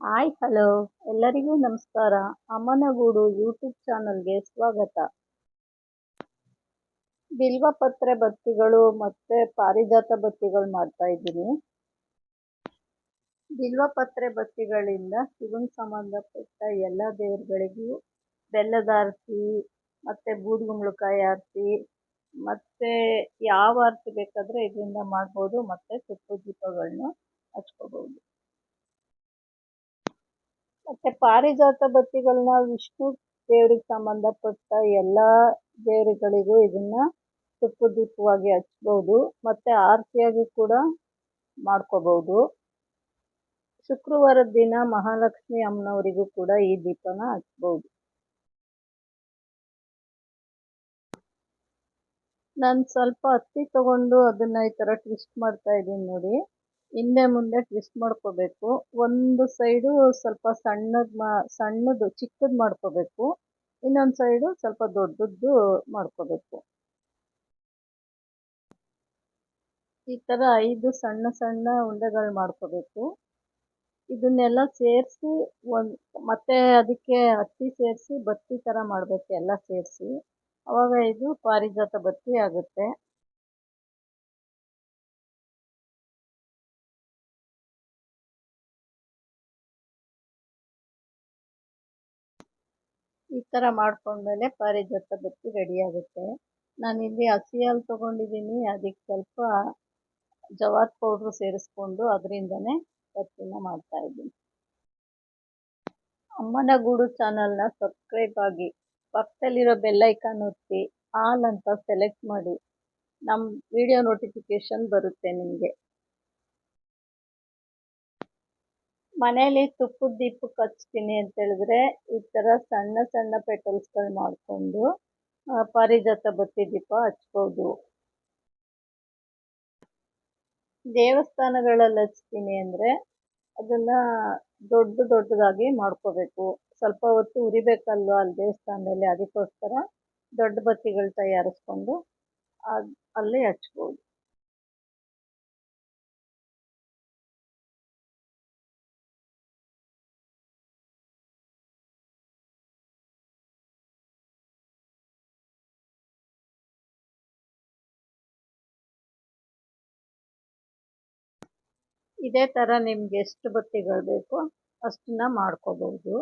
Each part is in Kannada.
ಹಾಯ್ ಹಲೋ ಎಲ್ಲರಿಗೂ ನಮಸ್ಕಾರ. ಅಮ್ಮನಗೂಡು ಯೂಟ್ಯೂಬ್ ಚಾನಲ್ಗೆ ಸ್ವಾಗತ. ಬಿಲ್ವಪತ್ರೆ ಬತ್ತಿಗಳು ಮತ್ತೆ ಪಾರಿಜಾತ ಬತ್ತಿಗಳು ಮಾಡ್ತಾ ಇದ್ದೀನಿ. ಬಿಲ್ವಪತ್ರೆ ಬತ್ತಿಗಳಿಂದ ಶಿವನ್ ಸಂಬಂಧಪಟ್ಟ ಎಲ್ಲ ದೇವರುಗಳಿಗೂ ಬೆಲ್ಲದ ಆರತಿ ಮತ್ತೆ ಬೂದುಗುಂಬಳಕಾಯಿ ಆರತಿ ಮತ್ತೆ ಯಾವ ಆರತಿ ಬೇಕಾದ್ರೆ ಇದರಿಂದ ಮಾಡ್ಬೋದು, ಮತ್ತೆ ತುಪ್ಪದ ದೀಪಗಳನ್ನು ಹಚ್ಕೋಬಹುದು. ಮತ್ತೆ ಪಾರಿಜಾತ ಬತ್ತಿಗಳನ್ನ ವಿಷ್ಣು ದೇವರಿಗೆ ಸಂಬಂಧಪಟ್ಟ ಎಲ್ಲ ದೇವರುಗಳಿಗೂ ಇದನ್ನ ತುಪ್ಪದ ದೀಪವಾಗಿ ಹಚ್ಬೋದು, ಮತ್ತೆ ಆರತಿಯಾಗಿ ಕೂಡ ಮಾಡ್ಕೋಬಹುದು. ಶುಕ್ರವಾರದ ದಿನ ಮಹಾಲಕ್ಷ್ಮಿ ಅಮ್ಮನವರಿಗೂ ಕೂಡ ಈ ದೀಪನ ಹಚ್ಬೋದು. ನಾನು ಸ್ವಲ್ಪ ಹತ್ತಿ ತಗೊಂಡು ಅದನ್ನ ಈ ತರ ಟ್ವಿಸ್ಟ್ ಮಾಡ್ತಾ ಇದ್ದೀನಿ ನೋಡಿ. ಹಿಂದೆ ಮುಂದೆ ಟ್ವಿಸ್ಟ್ ಮಾಡ್ಕೋಬೇಕು. ಒಂದು ಸೈಡು ಸ್ವಲ್ಪ ಸಣ್ಣದು ಚಿಕ್ಕದು ಮಾಡ್ಕೋಬೇಕು, ಇನ್ನೊಂದು ಸೈಡು ಸ್ವಲ್ಪ ದೊಡ್ಡದ್ದು ಮಾಡ್ಕೋಬೇಕು. ಈ ತರ 5 ಸಣ್ಣ ಸಣ್ಣ ಉಂಡೆಗಳು ಮಾಡ್ಕೋಬೇಕು. ಇದನ್ನೆಲ್ಲ ಸೇರಿಸಿ ಮತ್ತೆ ಅದಕ್ಕೆ ಹತ್ತಿ ಸೇರಿಸಿ ಬತ್ತಿ ತರ ಮಾಡ್ಬೇಕು, ಎಲ್ಲ ಸೇರಿಸಿ. ಅವಾಗ ಇದು ಪಾರಿಜಾತ ಬತ್ತಿ ಆಗುತ್ತೆ. ಈ ತರ ಮಾಡ್ಕೊಂಡ್ಮೇಲೆ ಪಾರಿಜಾತ ಬತ್ತಿ ರೆಡಿ ಆಗುತ್ತೆ. ನಾನಿಲ್ಲಿ ಹಸಿ ಹಾಲು ತಗೊಂಡಿದ್ದೀನಿ, ಅದಕ್ಕೆ ಸ್ವಲ್ಪ ಜವಾದ್ ಪೌಡ್ರು ಸೇರಿಸ್ಕೊಂಡು ಅದರಿಂದನೇ ಬತ್ತಿನ ಮಾಡ್ತಾ ಇದ್ದೀನಿ. ಅಮ್ಮನಗೂಡು ಚಾನಲ್ನ ಸಬ್ಸ್ಕ್ರೈಬ್ ಆಗಿ, ಪಕ್ಕದಲ್ಲಿರೋ ಬೆಲ್ ಐಕಾನ್ ಒತ್ತಿ ಆಲ್ ಅಂತ ಸೆಲೆಕ್ಟ್ ಮಾಡಿ. ನಮ್ಮ ವಿಡಿಯೋ ನೋಟಿಫಿಕೇಶನ್ ಬರುತ್ತೆ ನಿಮಗೆ. ಮನೇಲಿ ತುಪ್ಪದ ದೀಪಕ್ಕೆ ಹಚ್ತೀನಿ ಅಂತ ಹೇಳಿದ್ರೆ ಈ ತರ ಸಣ್ಣ ಸಣ್ಣ ಪೆಟಲ್ಸ್ಗಳು ಮಾಡಿಕೊಂಡು ಪಾರಿಜಾತ ಬತ್ತಿ ದೀಪ ಹಚ್ಬೋದು. ದೇವಸ್ಥಾನಗಳಲ್ಲಿ ಹಚ್ತೀನಿ ಅಂದ್ರೆ ಅದನ್ನ ದೊಡ್ಡದಾಗಿ ಮಾಡ್ಕೋಬೇಕು. ಸ್ವಲ್ಪ ಹೊತ್ತು ಉರಿಬೇಕಲ್ವಾ ಅಲ್ಲಿ ದೇವಸ್ಥಾನದಲ್ಲಿ, ಅದಕ್ಕೋಸ್ಕರ ದೊಡ್ಡ ಬತ್ತಿಗಳು ತಯಾರಿಸ್ಕೊಂಡು ಅಲ್ಲಿ ಹಚ್ಬೋದು. ಇದೇ ತರ ನಿಮ್ಗೆ ಎಷ್ಟು ಬತ್ತಿಗಳು ಬೇಕೋ ಅಷ್ಟನ್ನ ಮಾಡ್ಕೋಬಹುದು.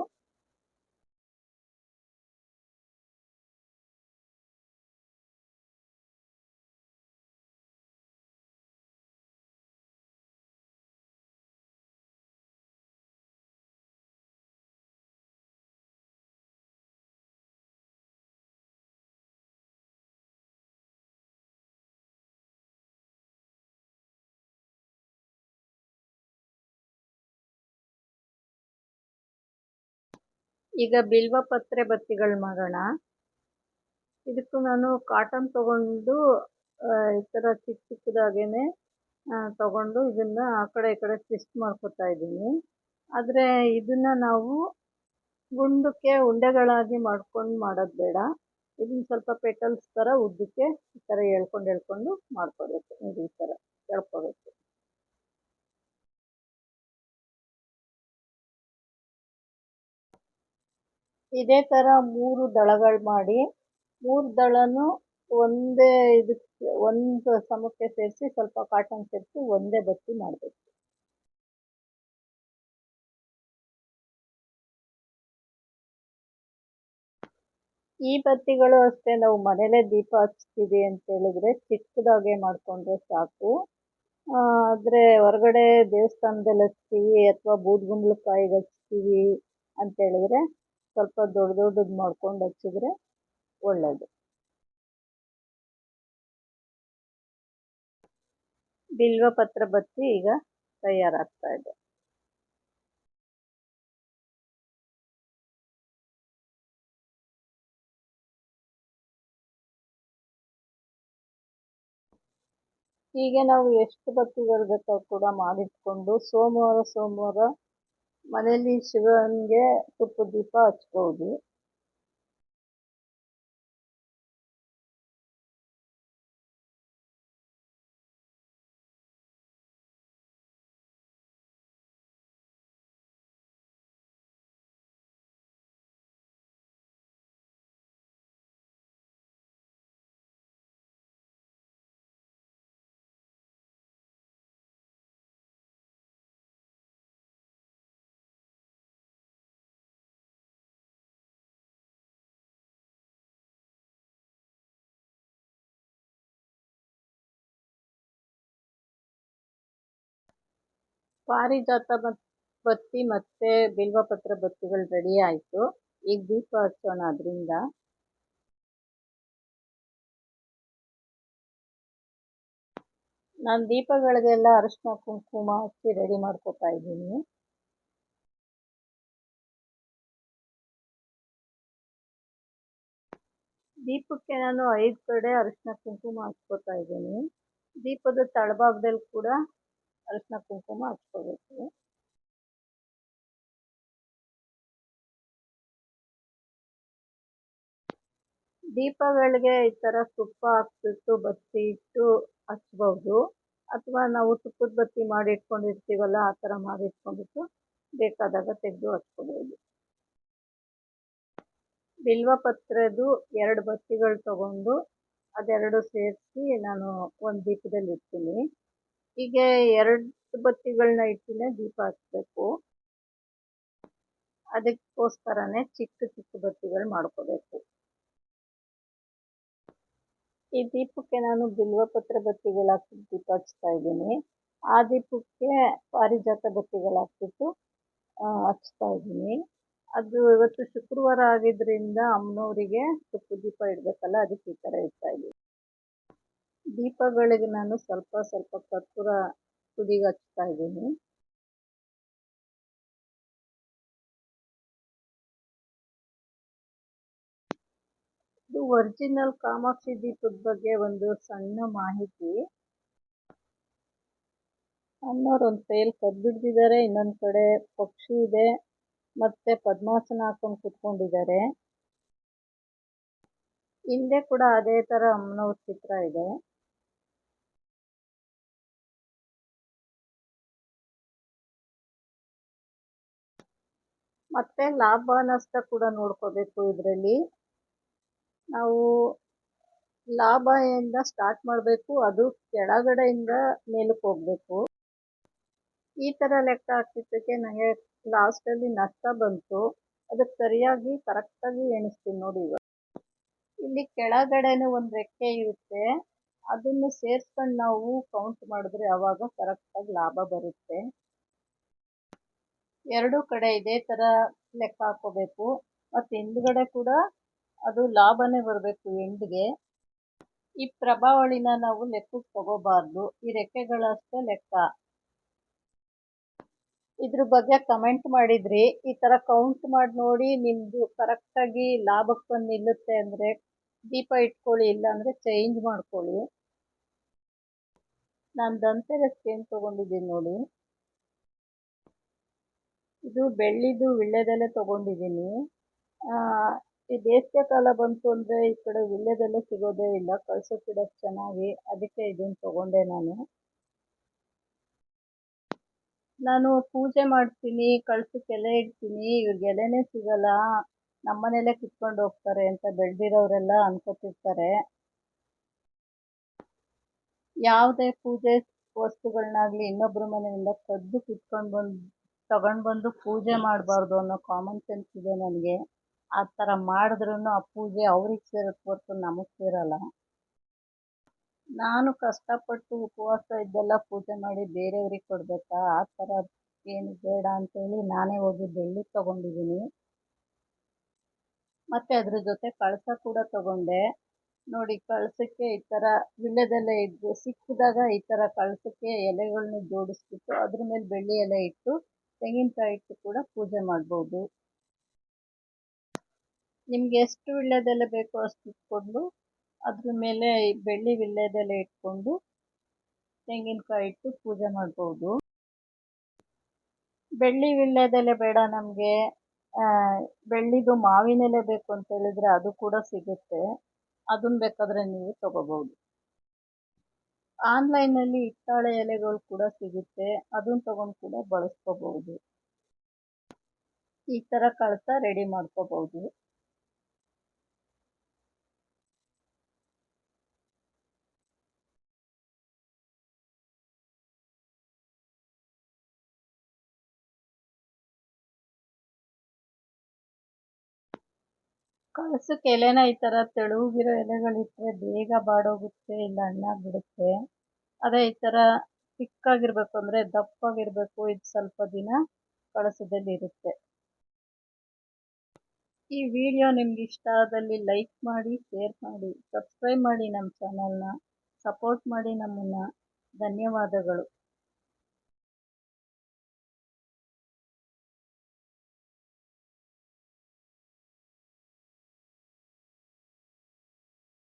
ಈಗ ಬಿಲ್ವಪತ್ರೆ ಬತ್ತಿಗಳು ಮಾಡೋಣ. ಇದಕ್ಕೂ ನಾನು ಕಾಟನ್ ತಗೊಂಡು ಈ ತರ ಚಿಕ್ಕದಾಗೇನೆ ತಗೊಂಡು ಇದನ್ನ ಆ ಕಡೆ ಈ ಕಡೆ ಟ್ವಿಸ್ಟ್ ಮಾಡ್ಕೊತಾ ಇದ್ದೀನಿ. ಆದರೆ ಇದನ್ನ ನಾವು ಗುಂಡಕ್ಕೆ ಉಂಡೆಗಳಾಗಿ ಮಾಡ್ಕೊಂಡು ಮಾಡೋದು ಬೇಡ. ಇದನ್ನ ಸ್ವಲ್ಪ ಪೆಟಲ್ಸ್ ತರ ಉದ್ದಕ್ಕೆ ಈ ತರ ಎಳ್ಕೊಂಡು ಮಾಡ್ಕೋಬೇಕು. ನೋಡಿ ಈ ತರ ಎಳ್ಕೋಬೇಕು. ಇದೇ ತರ 3 ದಳಗಳು ಮಾಡಿ 3 ದಳನು ಒಂದೇ ಇದಕ್ಕೆ ಒಂದು ಸಮಕ್ಕೆ ಸೇರಿಸಿ ಸ್ವಲ್ಪ ಕಾಟನ್ ಸೇರಿಸಿ ಒಂದೇ ಬತ್ತಿ ಮಾಡಬೇಕು. ಈ ಬತ್ತಿಗಳು ಅಷ್ಟೇ, ನಾವು ಮನೇಲೆ ದೀಪ ಹಚ್ತೀವಿ ಅಂತ ಹೇಳಿದ್ರೆ ಚಿಕ್ಕದಾಗೆ ಮಾಡ್ಕೊಂಡ್ರೆ ಸಾಕು. ಆದರೆ ಹೊರಗಡೆ ದೇವಸ್ಥಾನದಲ್ಲಿ ಹಚ್ತೀವಿ ಅಥವಾ ಬೂದುಗುಂಬಳಕಾಯಿಗೆ ಹಚ್ತೀವಿ ಅಂತ ಹೇಳಿದ್ರೆ ಸ್ವಲ್ಪ ದೊಡ್ಡದು ಮಾಡ್ಕೊಂಡು ಹಚ್ಚಿದ್ರೆ ಒಳ್ಳೆಯದು. ಬಿಲ್ವಪತ್ರ ಬತ್ತಿ ಈಗ ತಯಾರಾಗ್ತಾ ಇದೆ. ಹೀಗೆ ನಾವು ಎಷ್ಟು ಬತ್ತಿಗಳು ಬೇಕಾದ್ರೂ ಕೂಡ ಮಾಡಿಟ್ಕೊಂಡು ಸೋಮವಾರ ಮನೆಯಲ್ಲಿ ಶಿವನಿಗೆ ತುಪ್ಪದ ದೀಪ ಹಚ್ಬೋದು. ಪಾರಿಜಾತ ಬತ್ತಿ ಮತ್ತು ಬಿಲ್ವಪತ್ರ ಬತ್ತಿಗಳು ರೆಡಿ ಆಯಿತು. ಈಗ ದೀಪ ಹಚ್ಚೋಣ ಅದರಿಂದ. ನಾನು ದೀಪಗಳಿಗೆಲ್ಲ ಅರಿಶಿನ ಕುಂಕುಮ ಹಚ್ಚಿ ರೆಡಿ ಮಾಡ್ಕೊತಾ ಇದ್ದೀನಿ. ದೀಪಕ್ಕೆ ನಾನು 5 ಕಡೆ ಅರಿಶಿನ ಕುಂಕುಮ ಹಚ್ಕೋತಾ ಇದ್ದೀನಿ. ದೀಪದ ತಳಭಾಗದಲ್ಲಿ ಕೂಡ ಅರಿಶಿನ ಕುಂಕುಮ ಹಚ್ಕೋಬೇಕು. ದೀಪಗಳಿಗೆ ಈ ಥರ ತುಪ್ಪ ಹಾಕ್ಬಿಟ್ಟು ಬತ್ತಿ ಇಟ್ಟು ಹಚ್ಬೋದು, ಅಥವಾ ನಾವು ತುಪ್ಪದ ಬತ್ತಿ ಮಾಡಿ ಇಟ್ಕೊಂಡಿರ್ತೀವಲ್ಲ ಆ ಥರ ಮಾಡಿ ಇಟ್ಕೊಂಡ್ಬಿಟ್ಟು ಬೇಕಾದಾಗ ತೆಗೆದು ಹಚ್ಕೋಬೋದು. ಬಿಲ್ವಪತ್ರೆದು 2 ಬತ್ತಿಗಳು ತಗೊಂಡು ಅದೆರಡು ಸೇರಿಸಿ ನಾನು ಒಂದು ದೀಪದಲ್ಲಿ ಇಡ್ತೀನಿ. ಹೀಗೆ 2 ಬತ್ತಿಗಳನ್ನ ಇಟ್ಟಿನೇ ದೀಪ ಹಚ್ಚಬೇಕು. ಅದಕ್ಕೋಸ್ಕರನೇ ಚಿಕ್ಕ ಚಿಕ್ಕ ಬತ್ತಿಗಳು ಮಾಡ್ಕೋಬೇಕು. ಈ ದೀಪಕ್ಕೆ ನಾನು ಬಿಲ್ವಪತ್ರೆ ಬತ್ತಿಗಳು ಹಾಕ್ಬಿಟ್ಟು ದೀಪ ಹಚ್ತಾ ಇದ್ದೀನಿ. ಆ ದೀಪಕ್ಕೆ ಪಾರಿಜಾತ ಬತ್ತಿಗಳು ಹಾಕ್ಬಿಟ್ಟು ಹಚ್ತಾ ಇದ್ದೀನಿ. ಅದು ಇವತ್ತು ಶುಕ್ರವಾರ ಆಗಿದ್ದರಿಂದ ಅಮ್ಮನವರಿಗೆ ತುಪ್ಪದ ದೀಪ ಇಡಬೇಕಲ್ಲ, ಅದಕ್ಕೆ ಈ ಥರ ಇಡ್ತಾ ಇದ್ದೀನಿ. ದೀಪಗಳಿಗೆ ನಾನು ಸ್ವಲ್ಪ ಸ್ವಲ್ಪ ಕರ್ಪೂರ ತುದಿಗೆ ಹಚ್ತಾ ಇದ್ದೀನಿ. ಇದು ಒರಿಜಿನಲ್ ಕಾಮಾಕ್ಷಿ ದೀಪದ ಬಗ್ಗೆ ಒಂದು ಸಣ್ಣ ಮಾಹಿತಿ. ಅಮ್ಮನವ್ರು ಒಂದು ಕೈಯಲ್ಲಿ ಕದ್ದು ಹಿಡ್ದಿದ್ದಾರೆ, ಇನ್ನೊಂದು ಕಡೆ ಪಕ್ಷಿ ಇದೆ, ಮತ್ತೆ ಪದ್ಮಾಸನ ಹಾಕೊಂಡು ಕುತ್ಕೊಂಡಿದ್ದಾರೆ. ಹಿಂದೆ ಕೂಡ ಅದೇ ಥರ ಅಮ್ಮನವ್ರ ಚಿತ್ರ ಇದೆ. ಮತ್ತೆ ಲಾಭ ನಷ್ಟ ಕೂಡ ನೋಡ್ಕೋಬೇಕು. ಇದರಲ್ಲಿ ನಾವು ಲಾಭದಿಂದ ಸ್ಟಾರ್ಟ್ ಮಾಡಬೇಕು, ಅದು ಕೆಳಗಡೆಯಿಂದ ಮೇಲಕ್ಕೆ ಹೋಗಬೇಕು. ಈ ಥರ ಲೆಕ್ಕ ಹಾಕಿದ್ದಕ್ಕೆ ನನಗೆ ಲಾಸ್ಟಲ್ಲಿ ನಷ್ಟ ಬಂತು. ಅದಕ್ಕೆ ಸರಿಯಾಗಿ ಕರೆಕ್ಟಾಗಿ ಎಣಿಸ್ತೀನಿ ನೋಡಿ. ಇಲ್ಲಿ ಕೆಳಗಡೆನೂ ಒಂದು ರೆಕ್ಕೆ ಇರುತ್ತೆ, ಅದನ್ನು ಸೇರಿಸ್ಕೊಂಡು ನಾವು ಕೌಂಟ್ ಮಾಡಿದ್ರೆ ಆವಾಗ ಕರೆಕ್ಟಾಗಿ ಲಾಭ ಬರುತ್ತೆ. ಎರಡೂ ಕಡೆ ಇದೇ ಥರ ಲೆಕ್ಕ ಹಾಕೋಬೇಕು. ಮತ್ತು ಹಿಂದ್ಗಡೆ ಕೂಡ ಅದು ಲಾಭನೇ ಬರಬೇಕು ಎಂಡ್ಗೆ. ಈ ಪ್ರಭಾವಳಿನ ನಾವು ಲೆಕ್ಕಕ್ಕೆ ತಗೋಬಾರ್ದು, ಈ ರೆಕ್ಕೆಗಳಷ್ಟೇ ಲೆಕ್ಕ. ಇದ್ರ ಬಗ್ಗೆ ಕಮೆಂಟ್ ಮಾಡಿದ್ರಿ. ಈ ಥರ ಕೌಂಟ್ ಮಾಡಿ ನೋಡಿ ನಿಮ್ಮದು ಕರೆಕ್ಟಾಗಿ ಲಾಭಕ್ಕೆ ಬಂದು ನಿಲ್ಲುತ್ತೆ ಅಂದರೆ ದೀಪ ಇಟ್ಕೊಳ್ಳಿ, ಇಲ್ಲಾಂದರೆ ಚೇಂಜ್ ಮಾಡ್ಕೊಳ್ಳಿ. ನಾನು ಧನ್ತೆರಸ್ಗೆ ಏನು ತೊಗೊಂಡಿದ್ದೀನಿ ನೋಡಿ. ಇದು ಬೆಳ್ಳಿದು ವೀಳ್ಯದೆಲೆ ತೊಗೊಂಡಿದ್ದೀನಿ. ಈ ಬೇಸಿಗೆ ಕಾಲ ಬಂತು ಅಂದರೆ ಈ ಕಡೆ ವೀಳ್ಯದೆಲೆ ಸಿಗೋದೇ ಇಲ್ಲ, ಕಳ್ಸೋಕ್ಕಿಡೋಕ್ಕೆ ಚೆನ್ನಾಗಿ, ಅದಕ್ಕೆ ಇದನ್ನು ತೊಗೊಂಡೆ ನಾನು ಪೂಜೆ ಮಾಡ್ತೀನಿ, ಕಳ್ಸಕ್ಕೆ ಎಲೆ ಇಡ್ತೀನಿ, ಇವ್ರಿಗೆ ಎಲೆನೇ ಸಿಗಲ್ಲ, ನಮ್ಮನೇಲೆ ಕಿತ್ಕೊಂಡು ಹೋಗ್ತಾರೆ ಅಂತ ಬೆಳೆದಿರೋರೆಲ್ಲ ಅನ್ಕೋತಿರ್ತಾರೆ. ಯಾವುದೇ ಪೂಜೆ ವಸ್ತುಗಳನ್ನಾಗಲಿ ಇನ್ನೊಬ್ಬರ ಮನೆಯಿಂದ ಕದ್ದು ಕಿತ್ಕೊಂಡು ತಗೊಂಡು ಬಂದು ಪೂಜೆ ಮಾಡಬಾರ್ದು ಅನ್ನೋ ಕಾಮನ್ ಸೆನ್ಸ್ ಇದೆ ನನಗೆ. ಆ ಥರ ಮಾಡಿದ್ರೂ ಆ ಪೂಜೆ ಅವ್ರಿಗೆ ಸೇರುತ್ತೆ ಹೊರತು ನಮಗೆ ಸೇರಲ್ಲ. ನಾನು ಕಷ್ಟಪಟ್ಟು ಉಪವಾಸ ಇದ್ದೆಲ್ಲ ಪೂಜೆ ಮಾಡಿ ಬೇರೆಯವ್ರಿಗೆ ಕೊಡಬೇಕಾ? ಆ ಥರ ಏನು ಬೇಡ ಅಂತೇಳಿ ನಾನೇ ಹೋಗಿ ಬೆಳ್ಳಿ ತೊಗೊಂಡಿದ್ದೀನಿ. ಮತ್ತು ಅದ್ರ ಜೊತೆ ಕಳಸ ಕೂಡ ತೊಗೊಂಡೆ ನೋಡಿ. ಕಳಸಕ್ಕೆ ಈ ಥರ ವೀಳ್ಯದೆಲೆ ಇದ್ದು ಸಿಕ್ಕಿದಾಗ ಈ ಥರ ಕಳಸಕ್ಕೆ ಎಲೆಗಳನ್ನ ಜೋಡಿಸ್ಬಿಟ್ಟು ಅದ್ರ ಮೇಲೆ ಬೆಳ್ಳಿ ಎಲೆ ಇಟ್ಟು ತೆಂಗಿನಕಾಯಿ ಇಟ್ಟು ಕೂಡ ಪೂಜೆ ಮಾಡ್ಬೋದು. ನಿಮ್ಗೆ ಎಷ್ಟು ವೀಳ್ಯದೆಲೆ ಬೇಕೋ ಅಷ್ಟು ಇಟ್ಕೊಂಡು ಅದ್ರ ಮೇಲೆ ಬೆಳ್ಳಿ ವೀಳ್ಯದೆಲೆ ಇಟ್ಕೊಂಡು ತೆಂಗಿನಕಾಯಿ ಇಟ್ಟು ಪೂಜೆ ಮಾಡ್ಬೋದು. ಬೆಳ್ಳಿ ವೀಳ್ಯದೆಲೆ ಬೇಡ ನಮಗೆ, ಬೆಳ್ಳಿದು ಮಾವಿನೆಲೆ ಬೇಕು ಅಂತ ಹೇಳಿದ್ರೆ ಅದು ಕೂಡ ಸಿಗುತ್ತೆ, ಅದನ್ನ ಬೇಕಾದರೆ ನೀವು ತಗೋಬೋದು. ಆನ್ಲೈನಲ್ಲಿ ಹಿತ್ತಾಳೆ ಎಲೆಗಳು ಕೂಡ ಸಿಗುತ್ತೆ, ಅದನ್ನ ತಗೊಂಡು ಕೂಡ ಬಳಸ್ಕೋಬಹುದು. ಈ ಥರ ಕಳಸ ರೆಡಿ ಮಾಡ್ಕೋಬಹುದು. ಕಳಸಕ್ಕೆ ಎಲೆನ ಈ ಥರ ತೆಳುಗಿರೋ ಎಲೆಗಳಿಟ್ಟರೆ ಬೇಗ ಬಾಡೋಗುತ್ತೆ, ಇಲ್ಲ ಹಣ್ಣಾಗ್ಬಿಡುತ್ತೆ. ಅದೇ ಈ ಥರ ಚಿಕ್ಕಾಗಿರ್ಬೇಕು ಅಂದರೆ ದಪ್ಪಾಗಿರಬೇಕು. ಇದು ಸ್ವಲ್ಪ ದಿನ ಕಳಸದಲ್ಲಿರುತ್ತೆ. ಈ ವಿಡಿಯೋ ನಿಮ್ಗೆ ಇಷ್ಟ ಆದಲ್ಲಿ ಲೈಕ್ ಮಾಡಿ, ಶೇರ್ ಮಾಡಿ, ಸಬ್ಸ್ಕ್ರೈಬ್ ಮಾಡಿ ನಮ್ಮ ಚಾನಲ್ನ. ಸಪೋರ್ಟ್ ಮಾಡಿ ನಮ್ಮನ್ನು. ಧನ್ಯವಾದಗಳು.